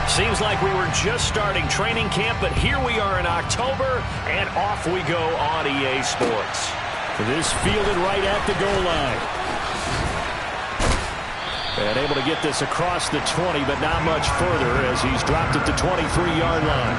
Seems like we were just starting training camp, but here we are in October, and off we go on EA Sports. This fielded right at the goal line. And able to get this across the 20, but not much further as he's dropped at the 23-yard line.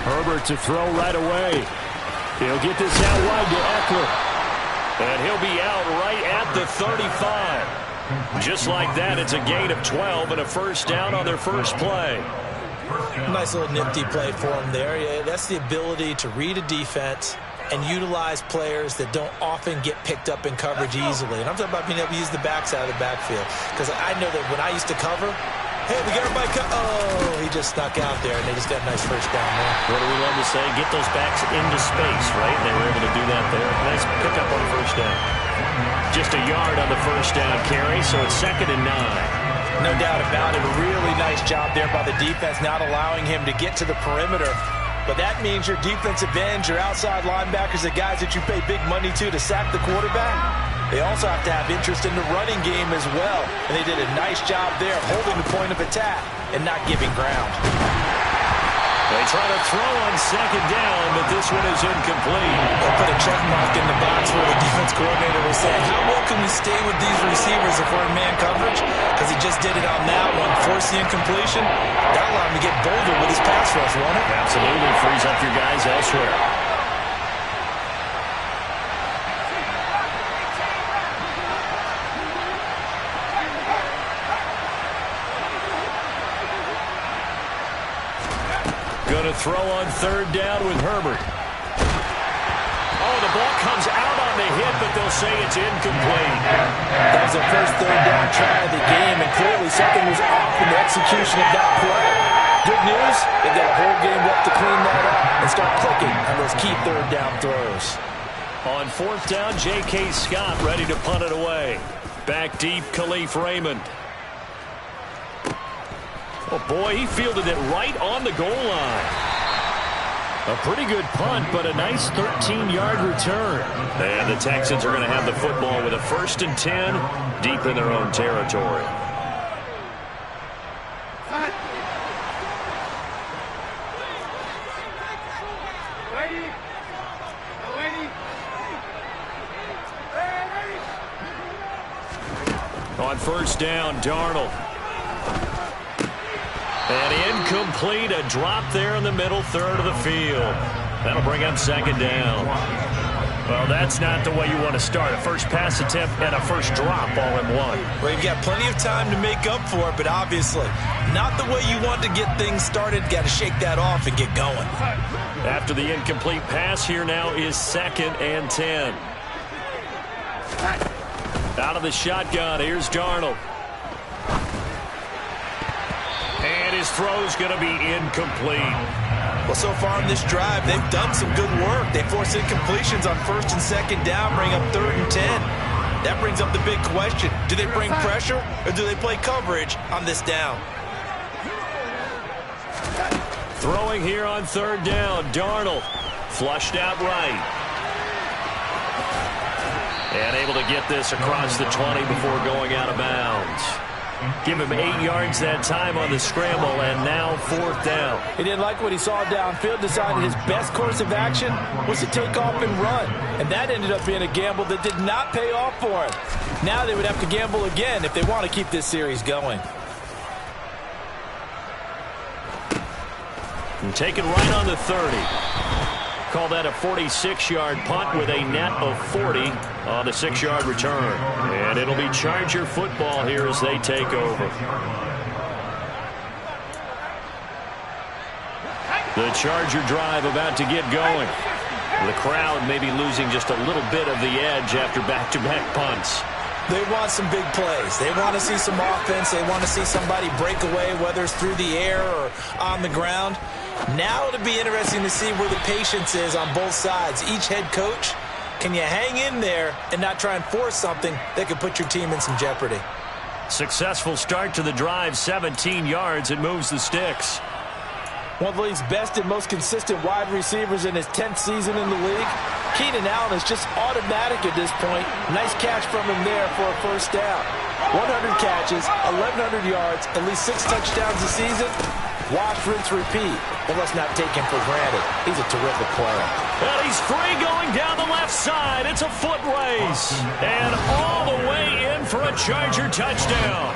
Herbert to throw right away. He'll get this out wide to Eckler. And he'll be out right at the 35. Just like that, it's a gain of 12 and a first down on their first play. Nice little nifty play for him there. Yeah, that's the ability to read a defense and utilize players that don't often get picked up in coverage easily. And I'm talking about being able to use the backs out of the backfield. Because I know that when I used to cover, hey, we got everybody oh, he just snuck out there, and they just got a nice first down there. What do we love to say? Get those backs into space, right? They were able to do that there. Nice pickup on first down. Just a yard on the first down carry, so it's 2nd and 9. No doubt about it. A really nice job there by the defense, not allowing him to get to the perimeter. But that means your defensive ends, your outside linebackers, the guys that you pay big money to sack the quarterback, they also have to have interest in the running game as well. And they did a nice job there of holding the point of attack and not giving ground. They try to throw on 2nd down, but this one is incomplete. They'll put a check mark in the box where the defense coordinator will say, how well can we stay with these receivers if we're in man coverage? Because he just did it on that one. Force the incompletion. That'll allow him to get bolder with his pass rush, won't it? Absolutely. Frees up your guys elsewhere. Going to throw on 3rd down with Herbert. Oh, the ball comes out on the hit, but they'll say it's incomplete. That was their first 3rd down try of the game, and clearly something was off in the execution of that play. Good news, they've got a whole game left to clean that up and start clicking on those key 3rd down throws. On 4th down, J.K. Scott ready to punt it away. Back deep, Khalif Raymond. Oh, boy, he fielded it right on the goal line. A pretty good punt, but a nice 13-yard return. And the Texans are going to have the football with a 1st and 10 deep in their own territory. On 1st down, Darnold. And incomplete, a drop there in the middle 3rd of the field. That'll bring up 2nd down. Well, that's not the way you want to start. A first pass attempt and a first drop all in one. Well, you've got plenty of time to make up for it, but obviously not the way you want to get things started. Got to shake that off and get going. After the incomplete pass, here now is 2nd and 10. Out of the shotgun, here's Darnold. And his throw's going to be incomplete. Well, so far in this drive, they've done some good work. They force incompletions on 1st and 2nd down, bring up 3rd and 10. That brings up the big question. Do they bring pressure or do they play coverage on this down? Throwing here on 3rd down, Darnold. Flushed out right. And able to get this across the 20 before going out of bounds. Give him 8 yards that time on the scramble, and now 4th down. He didn't like what he saw downfield, decided his best course of action was to take off and run. And that ended up being a gamble that did not pay off for him. Now they would have to gamble again if they want to keep this series going. And taken right on the 30. Call that a 46-yard punt with a net of 40 on the 6-yard return. And it'll be Charger football here as they take over. The Charger drive about to get going. The crowd maybe losing just a little bit of the edge after back-to-back punts. They want some big plays. They want to see some offense. They want to see somebody break away, whether it's through the air or on the ground. Now it'll be interesting to see where the patience is on both sides. Each head coach, can you hang in there and not try and force something that could put your team in some jeopardy? Successful start to the drive, 17 yards. It moves the sticks. One of the league's best and most consistent wide receivers in his 10th season in the league. Keenan Allen is just automatic at this point. Nice catch from him there for a first down. 100 catches, 1,100 yards, at least 6 touchdowns a season. Wash, rinse, repeat. But let's not take him for granted. He's a terrific player. And he's free going down the left side. It's a foot race. And all the way in for a Charger touchdown.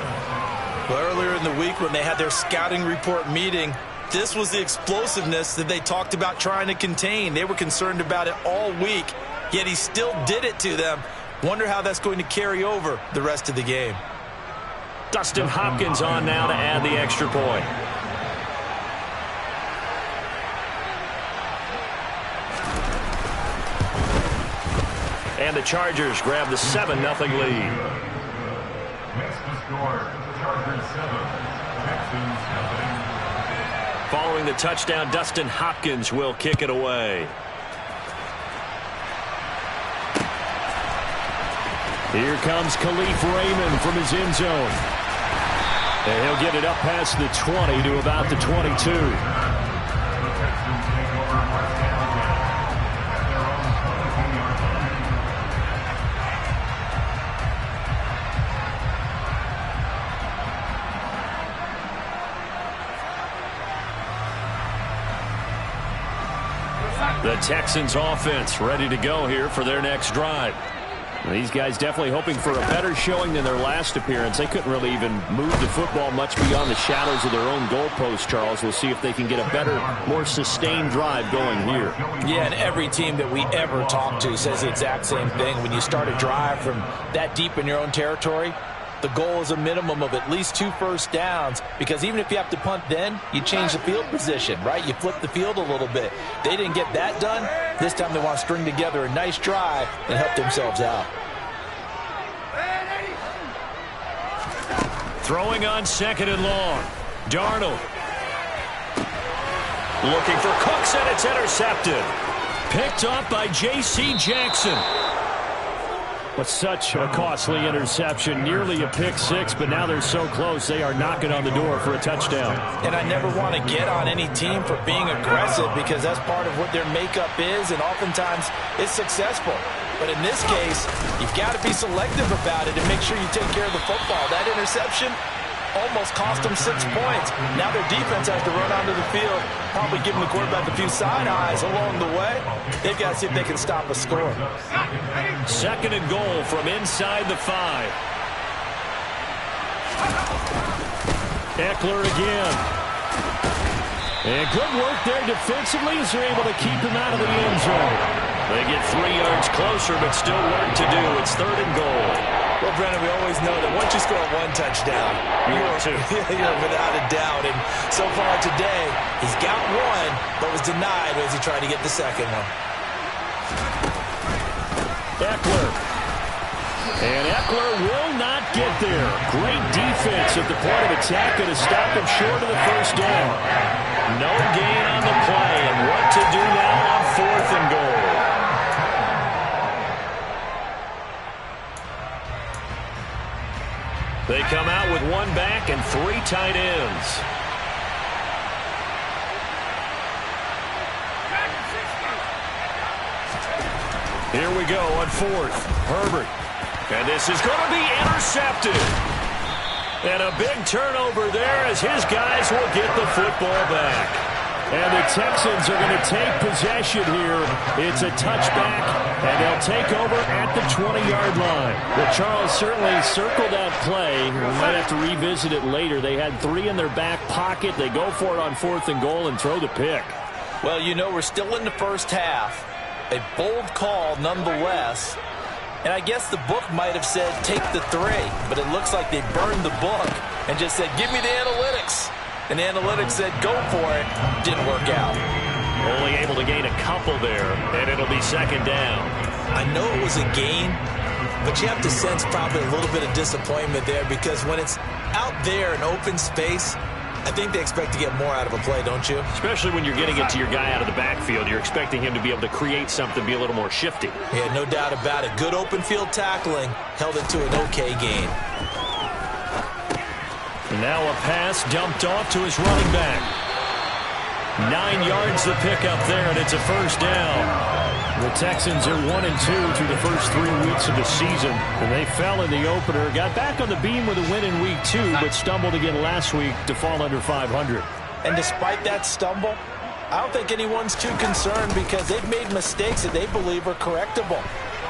Well, earlier in the week when they had their scouting report meeting, this was the explosiveness that they talked about trying to contain. They were concerned about it all week, yet he still did it to them. Wonder how that's going to carry over the rest of the game. Dustin Hopkins on now to add the extra point. And the Chargers grab the 7-0 lead. Next to score, Chargers 7, Texans 0. Following the touchdown, Dustin Hopkins will kick it away. Here comes Khalif Raymond from his end zone. And he'll get it up past the 20 to about the 22. The Texans offense ready to go here for their next drive. These guys definitely hoping for a better showing than their last appearance. They couldn't really even move the football much beyond the shadows of their own goalpost, Charles. We'll see if they can get a better, more sustained drive going here. Yeah, and every team that we ever talk to says the exact same thing. When you start a drive from that deep in your own territory, the goal is a minimum of at least 2 first downs, because even if you have to punt then, you change the field position, right? You flip the field a little bit. They didn't get that done. This time they want to string together a nice drive and help themselves out. Throwing on 2nd and long. Darnold. Looking for Cooks, and it's intercepted. Picked up by J.C. Jackson. But such a costly interception, nearly a pick six, but now they're so close they are knocking on the door for a touchdown. And I never want to get on any team for being aggressive, because that's part of what their makeup is, and oftentimes it's successful. But in this case, you've got to be selective about it and make sure you take care of the football. That interception almost cost them 6 points. Now their defense has to run onto the field, probably giving the quarterback a few side eyes along the way. They've got to see if they can stop a score. 2nd and goal from inside the 5. Eckler again. And good work there defensively as they're able to keep him out of the end zone. They get 3 yards closer, but still work to do. It's 3rd and goal. Well, Brennan, we always know that once you score 1 touchdown, you're without a doubt. And so far today, he's got 1, but was denied as he tried to get the 2nd one. Eckler. And Eckler will not get there. Great defense at the point of attack, going to stop him short of the first down. No gain on the play, and what to do now on 4th and goal. They come out with 1 back and 3 tight ends. Here we go on 4th. Herbert. And this is going to be intercepted. And a big turnover there as his guys will get the football back. And the Texans are going to take possession here. It's a touchback, and they'll take over at the 20-yard line. Well, Charles certainly circled that play. We might have to revisit it later. They had 3 in their back pocket. They go for it on 4th and goal and throw the pick. Well, you know, we're still in the first half. A bold call nonetheless. And I guess the book might have said take the 3, but it looks like they burned the book and just said, give me the analytics. And the analytics said go for it. Didn't work out. Only able to gain a couple there, and it'll be 2nd down. I know it was a gain, but you have to sense probably a little bit of disappointment there because when it's out there in open space, I think they expect to get more out of a play, don't you? Especially when you're getting it to your guy out of the backfield. You're expecting him to be able to create something, be a little more shifty. Yeah, no doubt about it. Good open field tackling held it to an okay gain. And now a pass dumped off to his running back. 9 yards the pickup there, and it's a first down. The Texans are 1-2 through the first 3 weeks of the season. And they fell in the opener, got back on the beam with a win in week 2, but stumbled again last week to fall under 500. And despite that stumble, I don't think anyone's too concerned because they've made mistakes that they believe are correctable.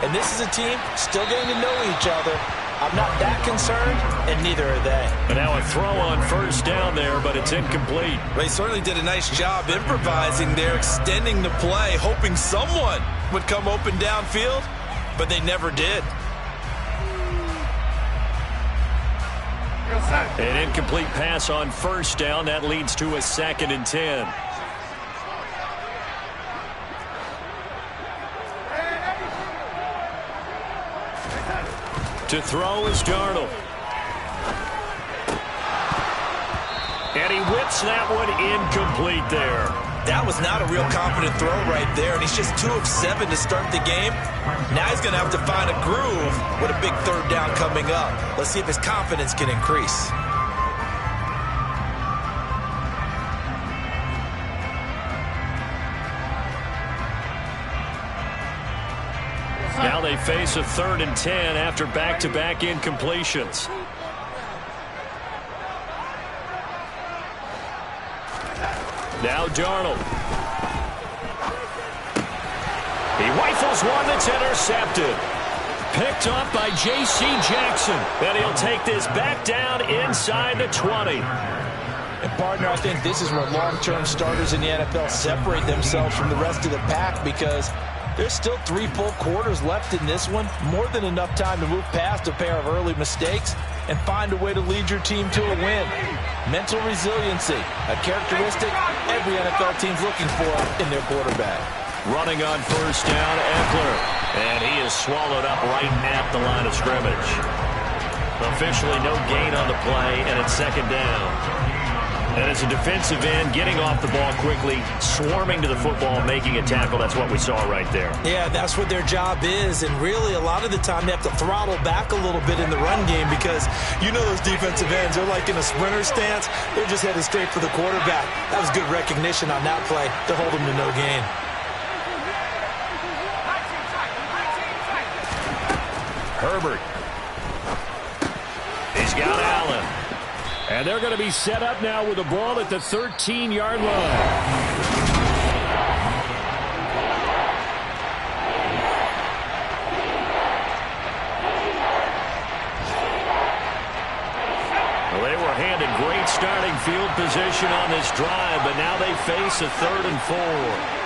And this is a team still getting to know each other. I'm not that concerned, and neither are they. And now a throw on first down there, but it's incomplete. They certainly did a nice job improvising there, extending the play, hoping someone would come open downfield, but they never did. An incomplete pass on first down. That leads to a 2nd and 10. To throw is Darnold. And he whips that one incomplete there. That was not a real confident throw right there, and he's just 2 of 7 to start the game. Now he's going to have to find a groove with a big 3rd down coming up. Let's see if his confidence can increase. Now they face a 3rd and 10 after back-to-back incompletions. Now Darnold. He rifles one that's intercepted. Picked off by J.C. Jackson. And he'll take this back down inside the 20. And partner, I think this is where long-term starters in the NFL separate themselves from the rest of the pack because there's still 3 full quarters left in this one. More than enough time to move past a pair of early mistakes and find a way to lead your team to a win. Mental resiliency, a characteristic every NFL team's looking for in their quarterback. Running on first down, Eckler. And he is swallowed up right at the line of scrimmage. Officially no gain on the play, and it's 2nd down. And as a defensive end, getting off the ball quickly, swarming to the football, making a tackle, that's what we saw right there. Yeah, that's what their job is, and really a lot of the time they have to throttle back a little bit in the run game because you know those defensive ends, they're like in a sprinter stance, they're just headed straight for the quarterback. That was good recognition on that play to hold them to no gain. Herbert. He's got Allen. And they're going to be set up now with the ball at the 13-yard line. Well, they were handed great starting field position on this drive, but now they face a 3rd and 4.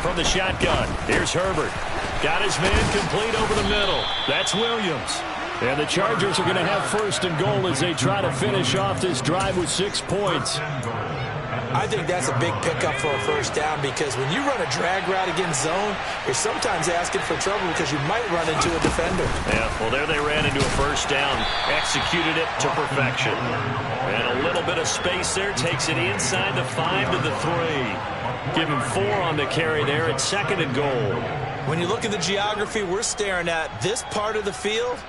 From the shotgun, here's Herbert. Got his man complete over the middle. That's Williams. And the Chargers are going to have 1st and goal as they try to finish off this drive with 6 points. I think that's a big pickup for a first down because when you run a drag route against zone, you're sometimes asking for trouble because you might run into a defender. Yeah, well, there they ran into a first down, executed it to perfection. And a little bit of space there takes it inside the 5 to the 3. Give him 4 on the carry there at 2nd and goal. When you look at the geography we're staring at, this part of the field,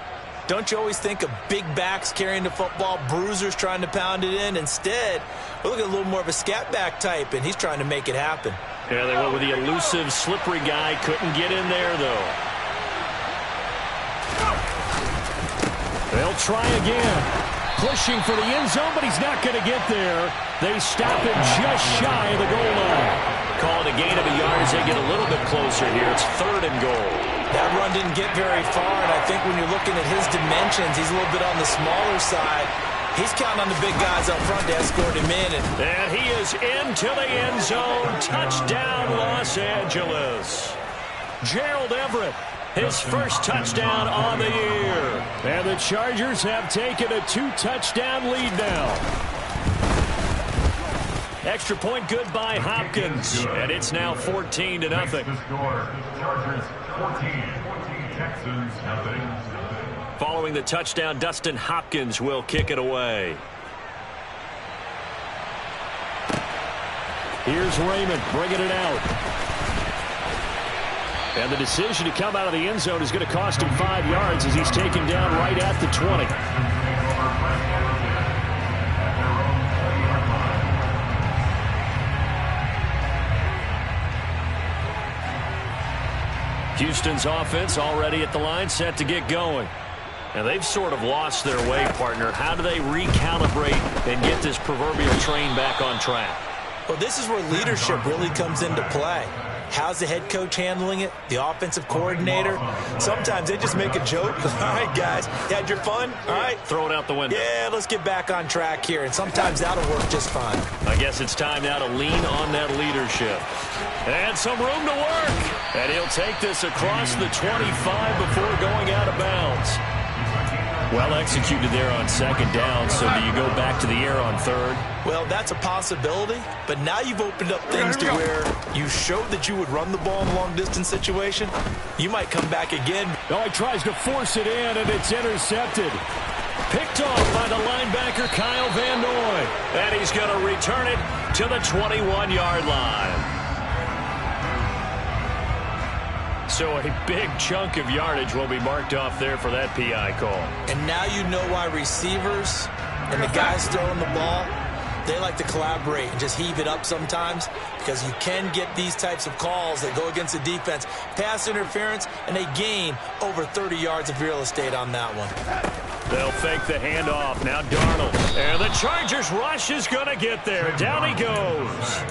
don't you always think of big backs carrying the football, bruisers trying to pound it in? Instead, we look at a little more of a scat back type, and he's trying to make it happen. Yeah, they went with the elusive, slippery guy. Couldn't get in there, though. They'll try again. Pushing for the end zone, but he's not going to get there. They stop him just shy of the goal line. Calling a gain of a yard as they get a little bit closer here. It's 3rd and goal. That run didn't get very far, and I think when you're looking at his dimensions, he's a little bit on the smaller side. He's counting on the big guys up front to escort him in. And he is into the end zone. Touchdown, Los Angeles. Gerald Everett, his first touchdown on the year. And the Chargers have taken a 2-touchdown lead now. Extra point good by Hopkins, and it's now 14-0. Chargers 14, Texans nothing. Following the touchdown, Dustin Hopkins will kick it away. Here's Raymond bringing it out. And the decision to come out of the end zone is going to cost him 5 yards as he's taken down right at the 20. Houston's offense already at the line, set to get going. And they've sort of lost their way, partner. How do they recalibrate and get this proverbial train back on track? Well, this is where leadership really comes into play. How's the head coach handling it? The offensive coordinator? Sometimes they just make a joke. All right, guys, you had your fun? All right. Throw it out the window. Yeah, let's get back on track here. And sometimes that'll work just fine. I guess it's time now to lean on that leadership. And some room to work. And he'll take this across the 25 before going out of bounds. Well executed there on second down, so do you go back to the air on third? Well, that's a possibility, but now you've opened up things to where you showed that you would run the ball in a long-distance situation. You might come back again. Oh, he tries to force it in, and it's intercepted. Picked off by the linebacker, Kyle Van Noy. And he's going to return it to the 21-yard line. So a big chunk of yardage will be marked off there for that PI call. And now you know why receivers and the guys throwing the ball, they like to collaborate and just heave it up sometimes, because you can get these types of calls that go against the defense. Pass interference, and they gain over 30 yards of real estate on that one. They'll fake the handoff. Now Darnold. And the Chargers rush is going to get there. Down he goes.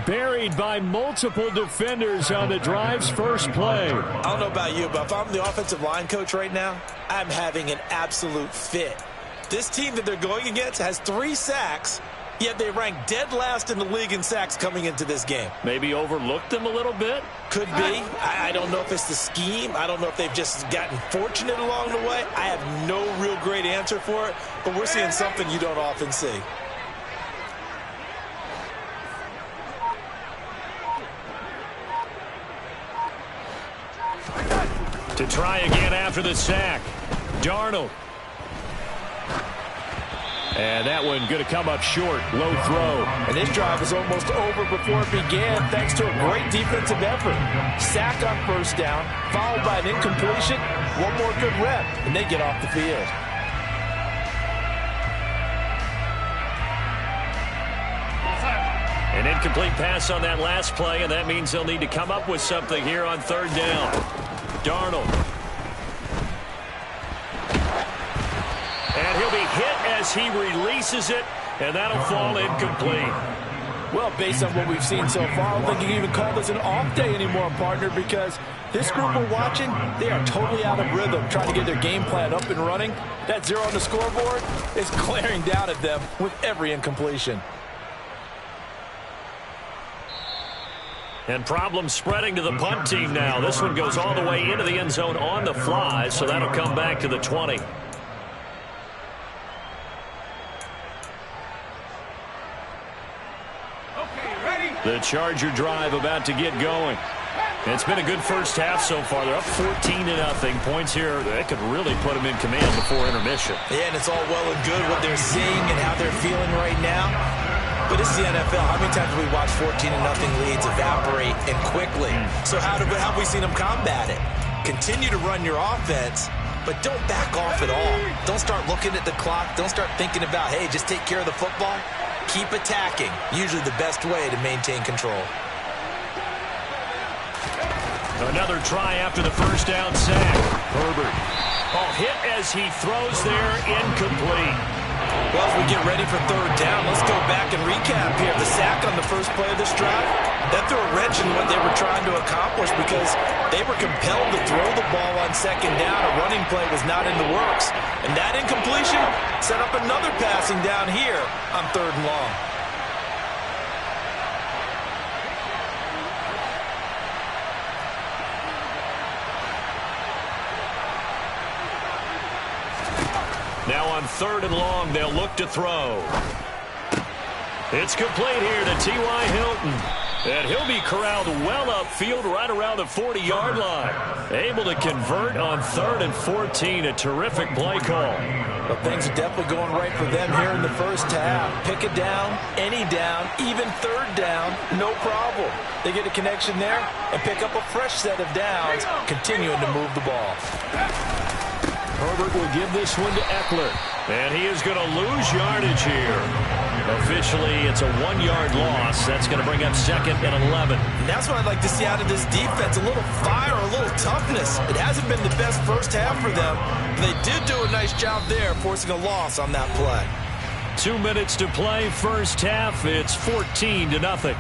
Buried by multiple defenders on the drive's first play. I don't know about you, but if I'm the offensive line coach right now, I'm having an absolute fit. This team that they're going against has 3 sacks, yet they rank dead last in the league in sacks coming into this game. Maybe overlooked them a little bit? Could be. I don't know if it's the scheme. I don't know if they've just gotten fortunate along the way. I have no real great answer for it, but we're seeing something you don't often see. To try again after the sack. Darnold. And that one going to come up short. Low throw. And this drive is almost over before it began thanks to a great defensive effort. Sack on first down, followed by an incompletion. One more good rep, and they get off the field. An incomplete pass on that last play, and that means they'll need to come up with something here on third down. Darnold. And he'll be hit as he releases it, and that'll fall incomplete. Well, based on what we've seen so far, I don't think you can even call this an off day anymore, partner, because this group we're watching, they are totally out of rhythm, trying to get their game plan up and running. That 0 on the scoreboard is glaring down at them with every incompletion. And problems spreading to the punt team now. This one goes all the way into the end zone on the fly, so that'll come back to the 20. The Charger drive about to get going. It's been a good first half so far. They're up 14-0. Points here that could really put them in command before intermission. Yeah, and it's all well and good what they're seeing and how they're feeling right now. But this is the NFL. How many times have we watched 14-0 leads evaporate and quickly? So how have we seen them combat it? Continue to run your offense, but don't back off at all. Don't start looking at the clock. Don't start thinking about, hey, just take care of the football. Keep attacking. Usually the best way to maintain control. Another try after the first down sack. Herbert. Oh, hit as he throws there, incomplete. Well, as we get ready for third down, let's go back and recap here. The sack on the first play of this drive, that threw a wrench in what they were trying to accomplish because they were compelled to throw the ball on second down. A running play was not in the works. And that incompletion set up another passing down here on third and long. Now on 3rd and long, they'll look to throw. It's complete here to T.Y. Hilton. And he'll be corralled well upfield right around the 40-yard line. Able to convert on 3rd and 14. A terrific play call. Well, things are definitely going right for them here in the first half. Pick a down, any down, even 3rd down, no problem. They get a connection there and pick up a fresh set of downs, continuing to move the ball. Herbert will give this one to Eckler. And he is going to lose yardage here. Officially, it's a 1-yard loss. That's going to bring up 2nd and 11. And that's what I'd like to see out of this defense. A little fire, a little toughness. It hasn't been the best first half for them. They did do a nice job there, forcing a loss on that play. 2 minutes to play, first half. It's 14-0.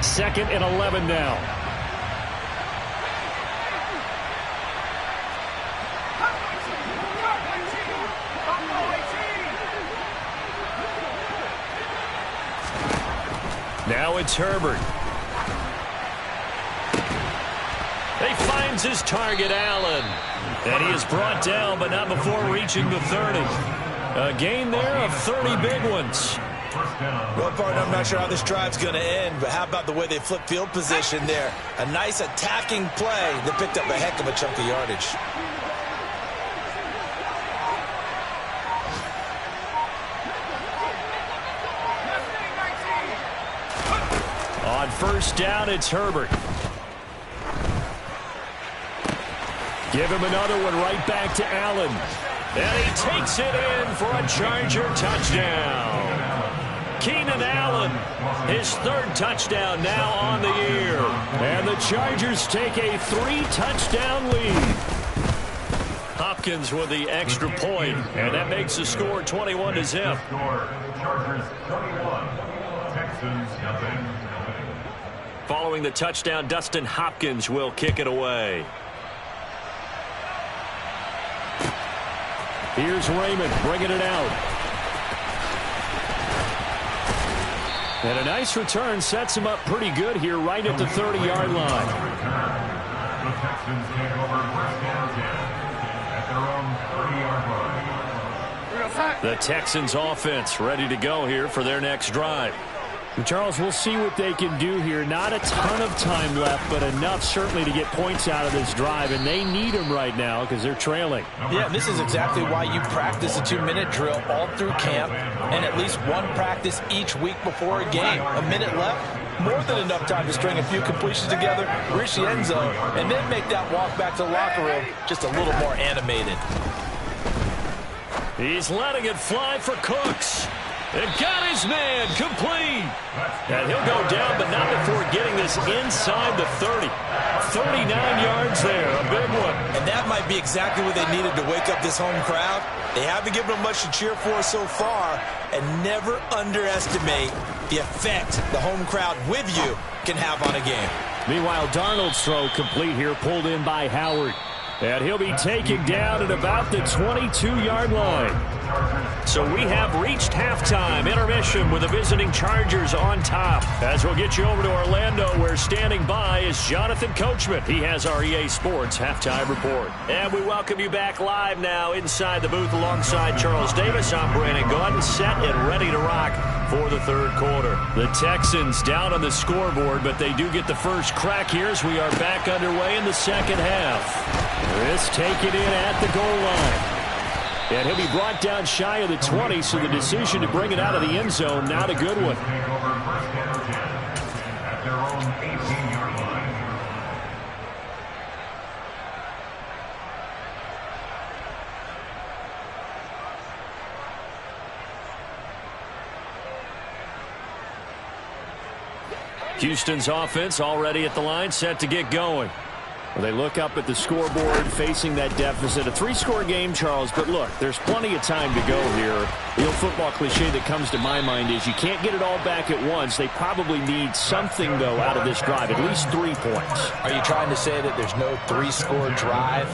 2nd and 11 now. Now it's Herbert. He finds his target, Allen. And he is brought down, but not before reaching the 30. A gain there of 30 big ones. Well, partner, I'm not sure how this drive's going to end, but how about the way they flip field position there? A nice attacking play that picked up a heck of a chunk of yardage. On 1st down, it's Herbert. Give him another one right back to Allen. And he takes it in for a Charger touchdown. Keenan Allen, his 3rd touchdown now on the year. And the Chargers take a 3-touchdown lead. Hopkins with the extra point, and that makes the score 21-0. Chargers 21, Texans nothing. Following the touchdown, Dustin Hopkins will kick it away. Here's Raymond bringing it out. And a nice return sets him up pretty good here right at the 30-yard line. The Texans take over 1st and 10 at their own 30-yard line. The Texans offense ready to go here for their next drive. Charles, we'll see what they can do here. Not a ton of time left, but enough certainly to get points out of this drive, and they need them right now because they're trailing. Yeah, this is exactly why you practice a 2-minute drill all through camp and at least one practice each week before a game. A minute left, more than enough time to string a few completions together, reach the end zone, and then make that walk back to the locker room just a little more animated. He's letting it fly for Cooks. And got his man complete. And he'll go down, but not before getting this inside the 30. 39 yards there, a big one. And that might be exactly what they needed to wake up this home crowd. They haven't given them much to cheer for so far, and never underestimate the effect the home crowd with you can have on a game. Meanwhile, Darnold's throw complete here, pulled in by Howard. And he'll be taken down at about the 22-yard line. So we have reached halftime. Intermission with the visiting Chargers on top. As we'll get you over to Orlando, where standing by is Jonathan Coachman. He has our EA Sports Halftime Report. And we welcome you back live now inside the booth alongside Charles Davis. I'm Brandon Gaudin, set and ready to rock for the 3rd quarter. The Texans down on the scoreboard, but they do get the first crack here as we are back underway in the 2nd half. This taken in at the goal line. And he'll be brought down shy of the 20, so the decision to bring it out of the end zone, not a good one. At their own 18-yard line. Houston's offense already at the line, set to get going. Well, they look up at the scoreboard facing that deficit. A 3-score game, Charles, but look, there's plenty of time to go here. The old football cliche that comes to my mind is you can't get it all back at once. They probably need something, though, out of this drive, at least 3 points. Are you trying to say that there's no 3-score drive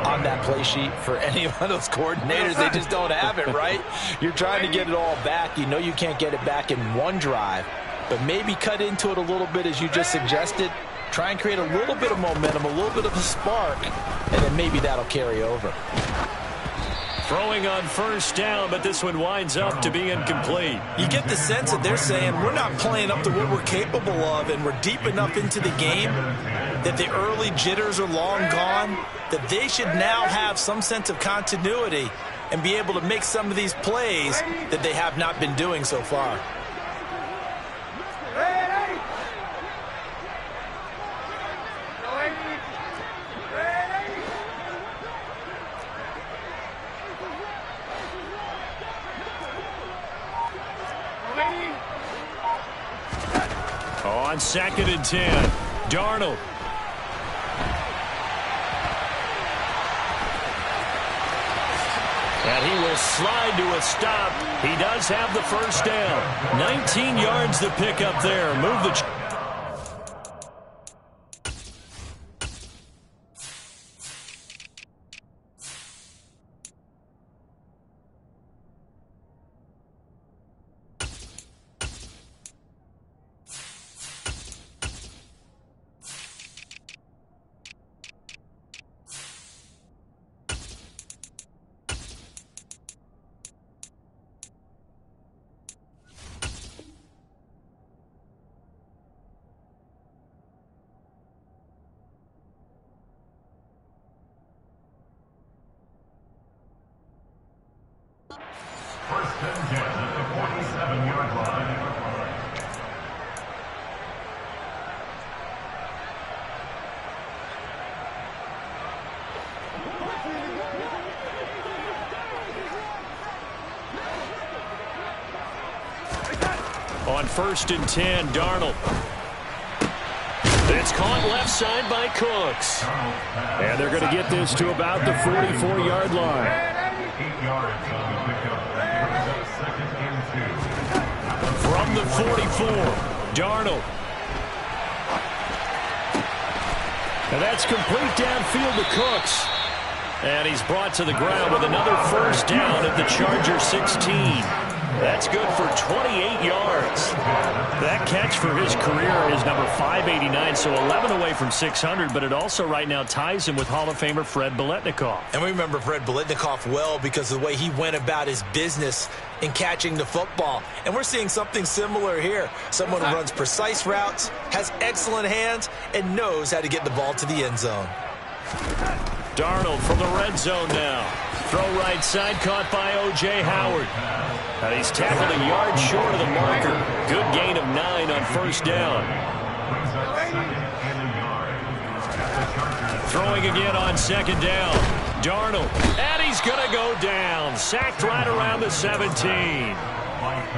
on that play sheet for any of those coordinators? They just don't have it, right? You're trying to get it all back. You know you can't get it back in one drive, but maybe cut into it a little bit as you just suggested. Try and create a little bit of momentum, a little bit of a spark, and then maybe that'll carry over. Throwing on first down, but this one winds up to be incomplete. You get the sense that they're saying we're not playing up to what we're capable of, and we're deep enough into the game that the early jitters are long gone, that they should now have some sense of continuity and be able to make some of these plays that they have not been doing so far. On 2nd and 10, Darnold. And he will slide to a stop. He does have the first down. 19 yards to pick up there. Move the... First and 10 at the 47-yard line. On 1st and 10, Darnold. It's caught left side by Cooks. And they're going to get this to about the 44-yard line. 8 yards on the pickup. Second and 2. From the 44, Darnold. And that's complete downfield to Cooks. And he's brought to the ground with another first down at the Charger 16. That's good for 28 yards. That catch for his career is number 589, so 11 away from 600, but it also right now ties him with Hall of Famer Fred Biletnikoff. And we remember Fred Biletnikoff well because of the way he went about his business in catching the football. And we're seeing something similar here. Someone who runs precise routes, has excellent hands, and knows how to get the ball to the end zone. Darnold from the red zone now. Throw right side, caught by O.J. Howard. And he's tackled a yard short of the marker. Good gain of 9 on first down. Throwing again on 2nd down. Darnold. And he's going to go down. Sacked right around the 17.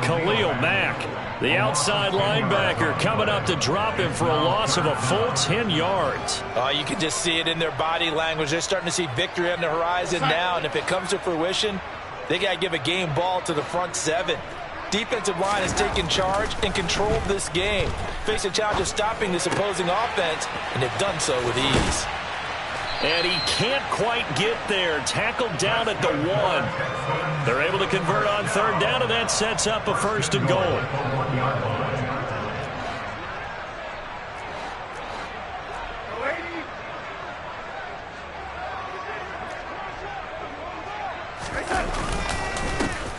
Khalil Mack, the outside linebacker, coming up to drop him for a loss of a full 10 yards. You can just see it in their body language. They're starting to see victory on the horizon now, and if it comes to fruition, they got to give a game ball to the front 7. Defensive line has taken charge and controlled this game. Face a challenge of stopping this opposing offense, and they've done so with ease. And he can't quite get there. Tackled down at the 1. They're able to convert on 3rd down, and that sets up a 1st and goal.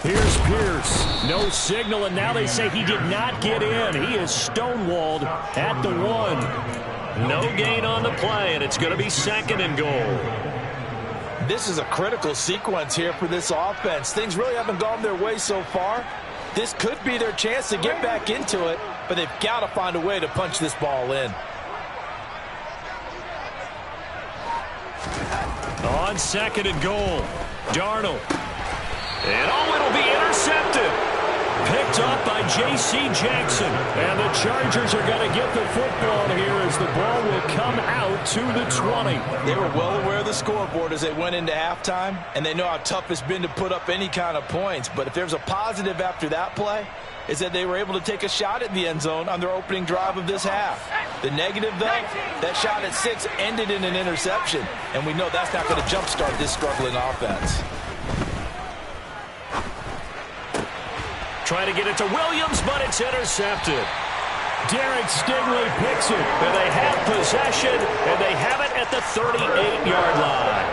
Here's Pierce. No signal, and now they say he did not get in. He is stonewalled at the 1. No gain on the play, and it's going to be 2nd and goal. This is a critical sequence here for this offense. Things really haven't gone their way so far. This could be their chance to get back into it, but they've got to find a way to punch this ball in. On 2nd and goal, Darnold. And it'll be intercepted. Picked up by J.C. Jackson. And the Chargers are going to get the football here as the ball will come out to the 20. They were well aware of the scoreboard as they went into halftime, and they know how tough it's been to put up any kind of points. But if there's a positive after that play, is that they were able to take a shot at the end zone on their opening drive of this half. The negative, though, that shot at 6 ended in an interception, and we know that's not going to jumpstart this struggling offense. Trying to get it to Williams, but it's intercepted. Derek Stingley picks it. And they have possession, and they have it at the 38-yard line.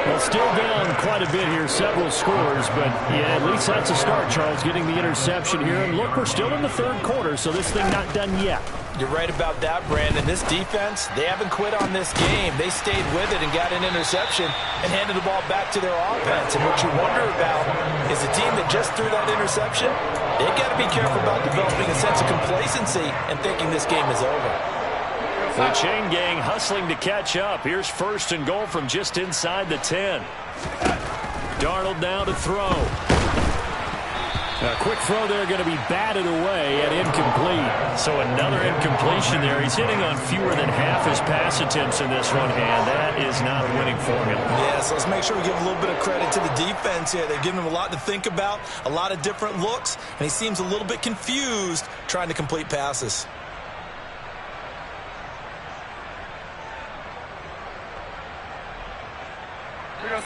Well, still down quite a bit here, several scores, but yeah, at least that's a start, Charles, getting the interception here. And look, we're still in the third quarter, so this thing not done yet. You're right about that, Brandon. This defense, they haven't quit on this game. They stayed with it and got an interception and handed the ball back to their offense. And what you wonder about is a team that just threw that interception, they've got to be careful about developing a sense of complacency and thinking this game is over. The chain gang hustling to catch up. Here's first and goal from just inside the 10. Darnold now to throw. A quick throw there going to be batted away and incomplete. So another incompletion there. He's hitting on fewer than half his pass attempts in this one, and that is not a winning formula. Yeah, so let's make sure we give a little bit of credit to the defense here. They're giving him a lot to think about, a lot of different looks, and he seems a little bit confused trying to complete passes.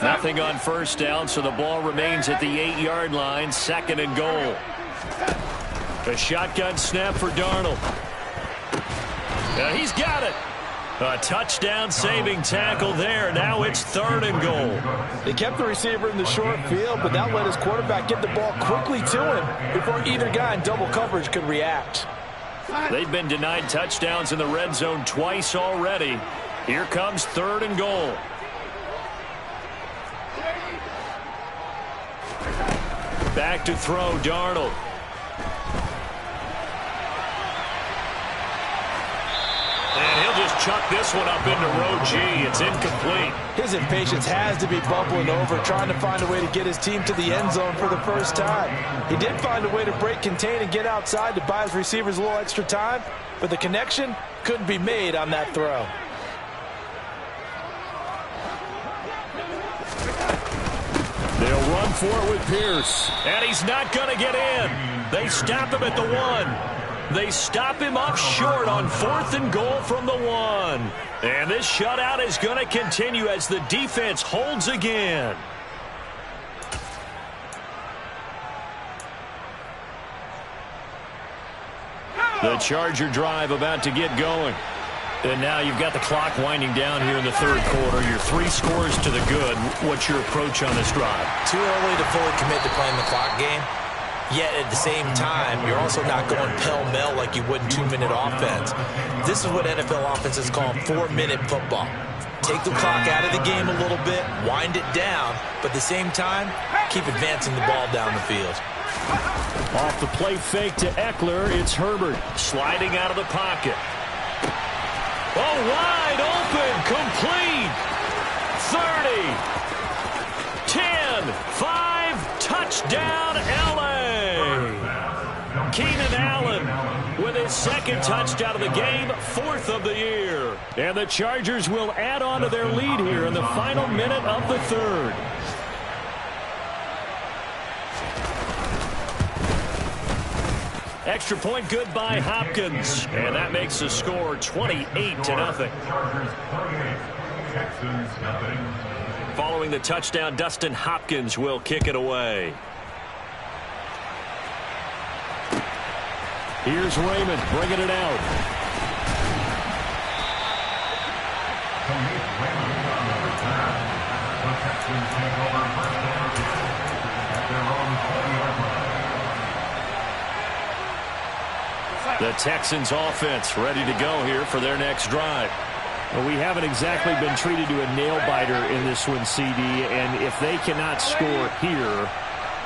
Nothing on first down, so the ball remains at the 8-yard line, second and goal. A shotgun snap for Darnold. He's got it. A touchdown-saving tackle there. Now it's third and goal. They kept the receiver in the short field, but that let his quarterback get the ball quickly to him before either guy in double coverage could react. They've been denied touchdowns in the red zone twice already. Here comes third and goal. Back to throw, Darnold. And he'll just chuck this one up into row G. It's incomplete. His impatience has to be bubbling over, trying to find a way to get his team to the end zone for the first time. He did find a way to break contain and get outside to buy his receivers a little extra time, but the connection couldn't be made on that throw. They'll run for it with Pierce. And he's not going to get in. They stop him at the 1. They stop him up short on fourth and goal from the 1. And this shutout is going to continue as the defense holds again. The Charger drive about to get going. And now you've got the clock winding down here in the third quarter. You're 3 scores to the good. What's your approach on this drive? Too early to fully commit to playing the clock game. Yet at the same time, you're also not going pell-mell like you would in 2-minute offense. This is what NFL offenses call 4-minute football. Take the clock out of the game a little bit, wind it down, but at the same time, keep advancing the ball down the field. Off the play fake to Eckler, it's Herbert sliding out of the pocket. Oh, wide open, complete. 30, 10, 5, touchdown, L.A. Keenan Allen with his second touchdown of the game, 4th of the year. And the Chargers will add on to their lead here in the final minute of the third. Extra point good by Hopkins. And that makes the score 28-0. Chargers 28, Texans nothing. Following the touchdown, Dustin Hopkins will kick it away. Here's Raymond bringing it out. The Texans take over first down at their own 40-yard line. The Texans offense ready to go here for their next drive. Well, we haven't exactly been treated to a nail-biter in this one, CD, and if they cannot score here,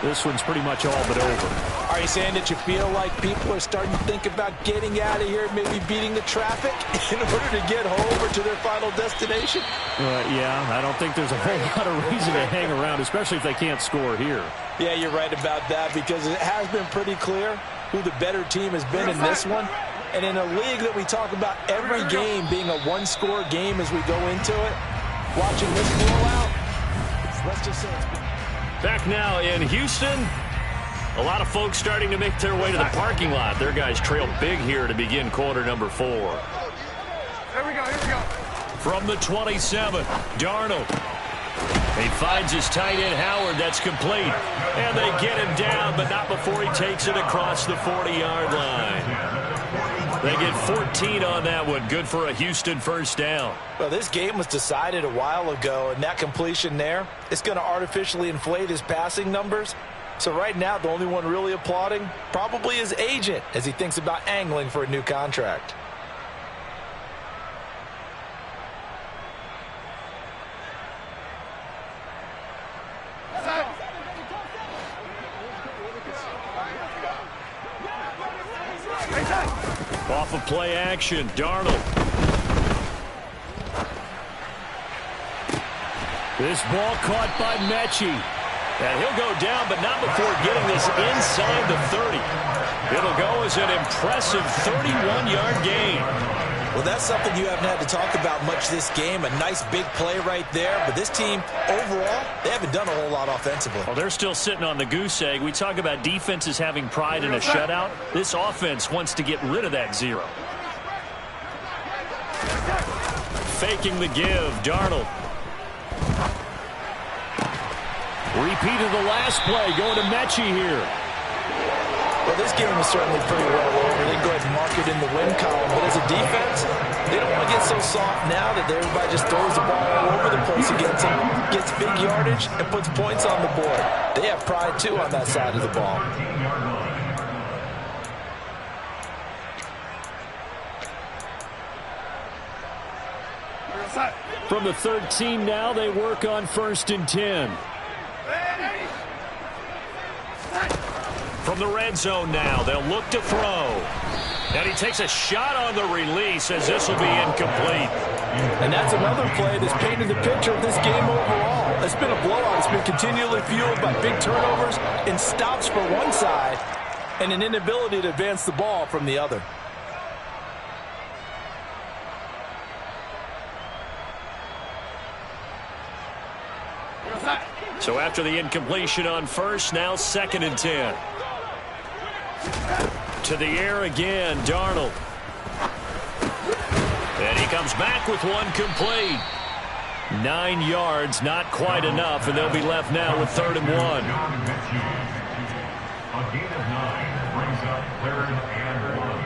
this one's pretty much all but over. Are you saying that you feel like people are starting to think about getting out of here, maybe beating the traffic in order to get home or to their final destination? Yeah, I don't think there's a whole lot of reason to hang around, especially if they can't score here. Yeah, you're right about that because it has been pretty clear who the better team has been in this one. And in a league that we talk about every game being a one-score game as we go into it, watching this blowout, let's just say it's back now in Houston. A lot of folks starting to make their way to the parking lot. Their guys trail big here to begin quarter number 4. Here we go. From the 27, Darnold. He finds his tight end, Howard. That's complete. And they get him down, but not before he takes it across the 40-yard line. They get 14 on that one. Good for a Houston first down. Well, this game was decided a while ago, and that completion there, it's going to artificially inflate his passing numbers. So right now, the only one really applauding probably his agent as he thinks about angling for a new contract. Off of play action, Darnold. This ball caught by Mechie. And he'll go down, but not before getting this inside the 30. It'll go as an impressive 31-yard gain. Well, that's something you haven't had to talk about much this game. A nice big play right there. But this team, overall, they haven't done a whole lot offensively. Well, they're still sitting on the goose egg. We talk about defenses having pride in a shutout. This offense wants to get rid of that 0. Faking the give, Darnold. Repeat of the last play, going to Mechie here. Well, this game is certainly pretty well over. They can go ahead and mark it in the win column. But as a defense, they don't want to get so soft now that everybody just throws the ball all over the place against them, gets big yardage, and puts points on the board. They have pride, too, on that side of the ball. From the 13 now, they work on 1st and 10. From the red zone now, they'll look to throw. And he takes a shot on the release as this will be incomplete. And that's another play that's painted the picture of this game overall. It's been a blowout. It's been continually fueled by big turnovers and stops for one side and an inability to advance the ball from the other. So after the incompletion on 1st, now 2nd and 10. To the air again, Darnold. And he comes back with one complete. 9 yards, not quite enough, and they'll be left now with 3rd and 1. A gain of 9 brings up 3rd and 1.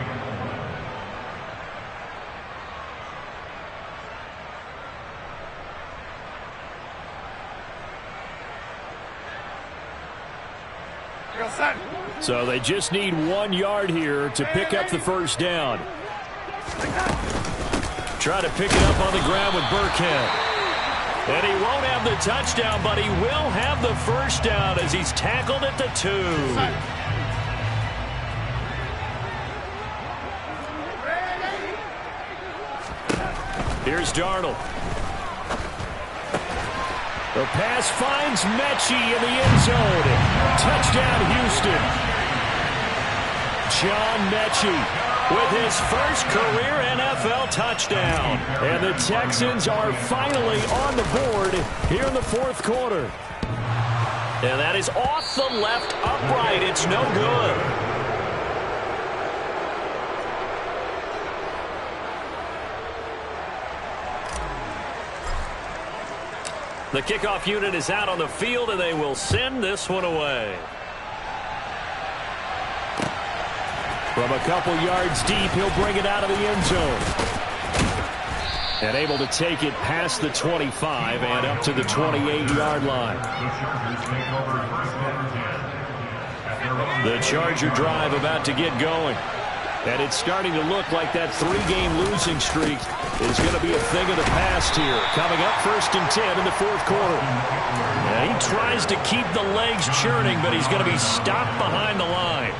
So they just need 1 yard here to pick up the first down. Try to pick it up on the ground with Burkhead. And he won't have the touchdown, but he will have the first down as he's tackled at the 2. Here's Darnold. The pass finds Mechie in the end zone. Touchdown, Houston. John Mechie with his first career NFL touchdown. And the Texans are finally on the board here in the 4th quarter. And that is off the left upright. It's no good. The kickoff unit is out on the field, and they will send this one away. From a couple yards deep, he'll bring it out of the end zone. And able to take it past the 25 and up to the 28-yard line. The Charger drive about to get going. And it's starting to look like that 3-game losing streak is going to be a thing of the past here. Coming up 1st and 10 in the 4th quarter. And he tries to keep the legs churning, but he's going to be stopped behind the line.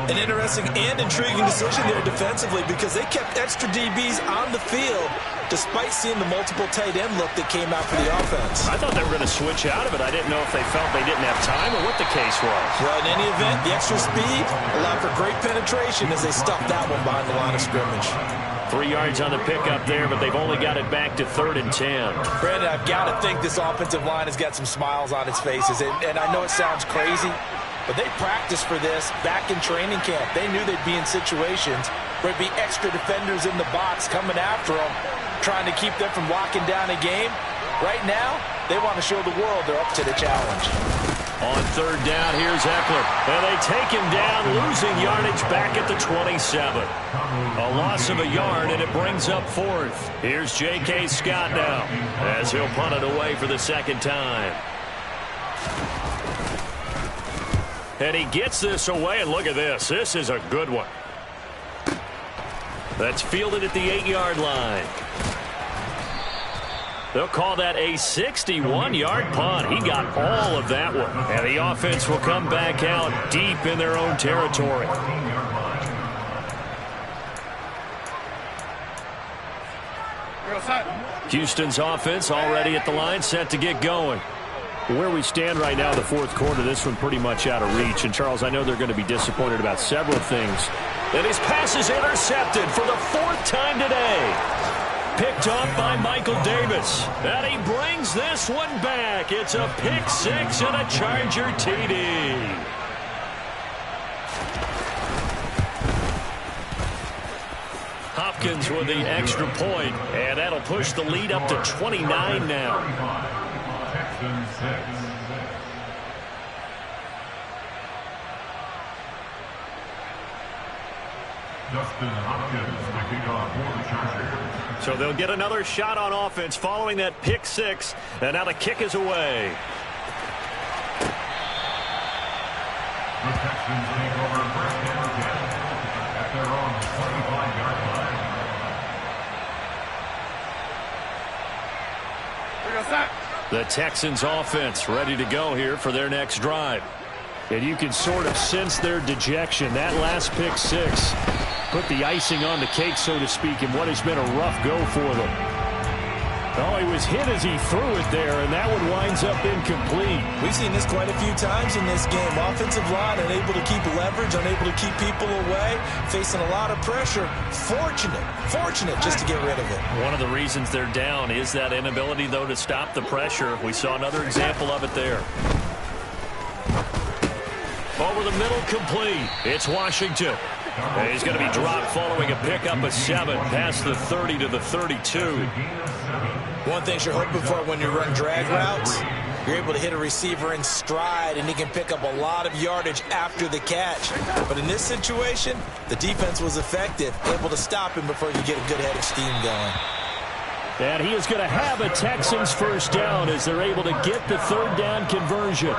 An interesting and intriguing decision there defensively because they kept extra DBs on the field despite seeing the multiple tight end look that came out for the offense. I thought they were going to switch out of it. I didn't know if they felt they didn't have time or what the case was. Well, in any event, the extra speed allowed for great penetration as they stuffed that one behind the line of scrimmage. 3 yards on the pickup there, but they've only got it back to 3rd and 10. Brandon, I've got to think this offensive line has got some smiles on its faces, and I know it sounds crazy, but they practiced for this back in training camp. They knew they'd be in situations where there'd be extra defenders in the box coming after them, trying to keep them from locking down a game. Right now, they want to show the world they're up to the challenge. On third down, here's Eckler. And they take him down, losing yardage back at the 27. A loss of a yard, and it brings up fourth. Here's J.K. Scott now, as he'll punt it away for the second time. And he gets this away, and look at this. This is a good one. That's fielded at the 8-yard line. They'll call that a 61-yard punt. He got all of that one. And the offense will come back out deep in their own territory. Houston's offense already at the line, set to get going. Where we stand right now in the fourth quarter, this one pretty much out of reach. And, Charles, I know they're going to be disappointed about several things. And his pass is intercepted for the fourth time today. Picked off by Michael Davis. And he brings this one back. It's a pick six and a Charger TD. Hopkins with the extra point, and that'll push the lead up to 29 now. Texans 6. Justin Hopkins, the kickoff for the Chargers. So they'll get another shot on offense following that pick six, and now the kick is away. The Texans take over first and 10 at their own 25-yard line. The Texans offense ready to go here for their next drive. And you can sort of sense their dejection. That last pick six put the icing on the cake, so to speak, in what has been a rough go for them. Oh, he was hit as he threw it there, and that one winds up incomplete. We've seen this quite a few times in this game. Offensive line unable to keep leverage, unable to keep people away, facing a lot of pressure. Fortunate just to get rid of it. One of the reasons they're down is that inability, though, to stop the pressure. We saw another example of it there. Over the middle, complete. It's Washington. And he's going to be dropped following a pickup of 7 past the 30 to the 32. One thing you're hoping for when you run drag routes, you're able to hit a receiver in stride, and he can pick up a lot of yardage after the catch. But in this situation, the defense was effective, able to stop him before you get a good head of steam going. And he is going to have a Texans first down as they're able to get the third down conversion.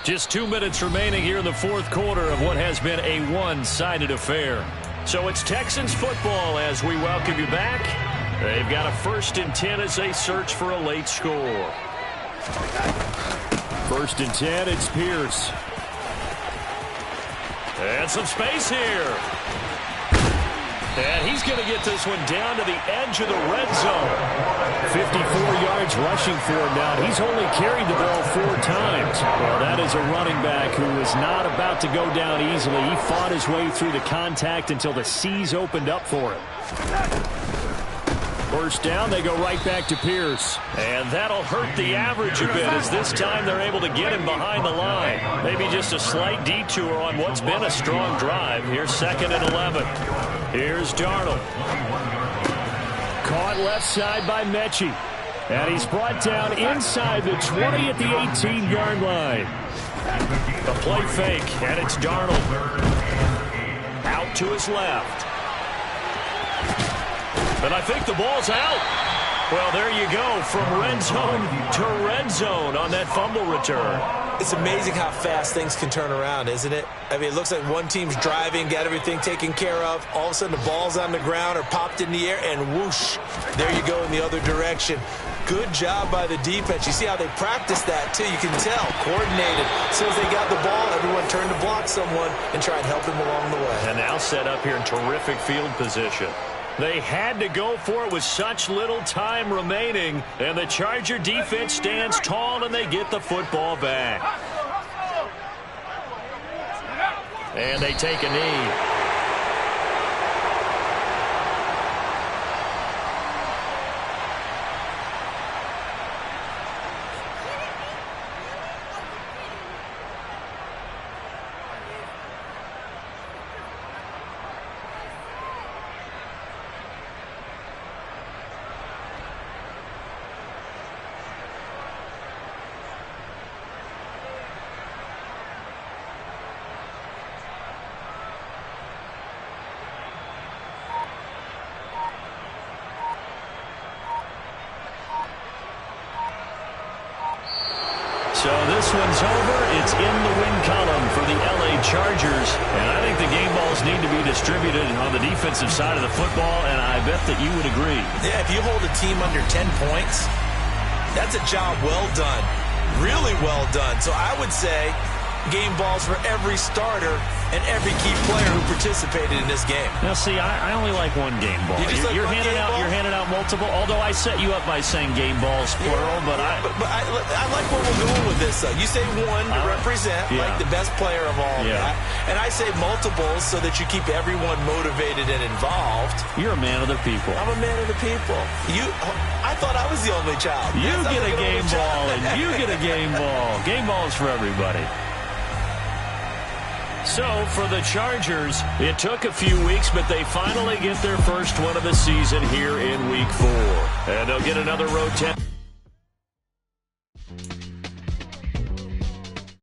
Just 2 minutes remaining here in the fourth quarter of what has been a one-sided affair. So it's Texans football as we welcome you back. They've got a 1st and 10 as they search for a late score. 1st and 10, it's Pierce. And some space here. And he's going to get this one down to the edge of the red zone. 54 yards rushing for him now. He's only carried the ball 4 times. Well, that is a running back who is not about to go down easily. He fought his way through the contact until the seas opened up for him. First down, they go right back to Pierce. And that'll hurt the average a bit as this time they're able to get him behind the line. Maybe just a slight detour on what's been a strong drive. Here's 2nd and 11. Here's Darnold. Caught left side by Mechie. And he's brought down inside the 20 at the 18-yard line. The play fake, and it's Darnold. Out to his left. And I think the ball's out. Well, there you go, from red zone to red zone on that fumble return. It's amazing how fast things can turn around, isn't it? I mean, it looks like one team's driving, got everything taken care of. All of a sudden, the ball's on the ground or popped in the air, and whoosh, there you go in the other direction. Good job by the defense. You see how they practice that, too. You can tell, coordinated. As soon as they got the ball, everyone turned to block someone and try and help him along the way. And now set up here in terrific field position. They had to go for it with such little time remaining, and the Charger defense stands tall, and they get the football back. And they take a knee. So this one's over. It's in the win column for the LA Chargers. And I think the game balls need to be distributed on the defensive side of the football, and I bet that you would agree. Yeah, if you hold a team under 10 points, that's a job well done. Really well done. So I would say game balls for every starter and every key player who participated in this game. Now, see, I only like one game ball. You're handing out multiple, although I set you up by saying game balls, plural, but I like where we're going with this, though. You say one to represent, like the best player of all that. And I say multiples so that you keep everyone motivated and involved. You're a man of the people. I'm a man of the people. I thought I was the only child. You get a game ball, and you get a game ball. Game balls for everybody. So, for the Chargers, it took a few weeks, but they finally get their first one of the season here in Week 4. And they'll get another road test.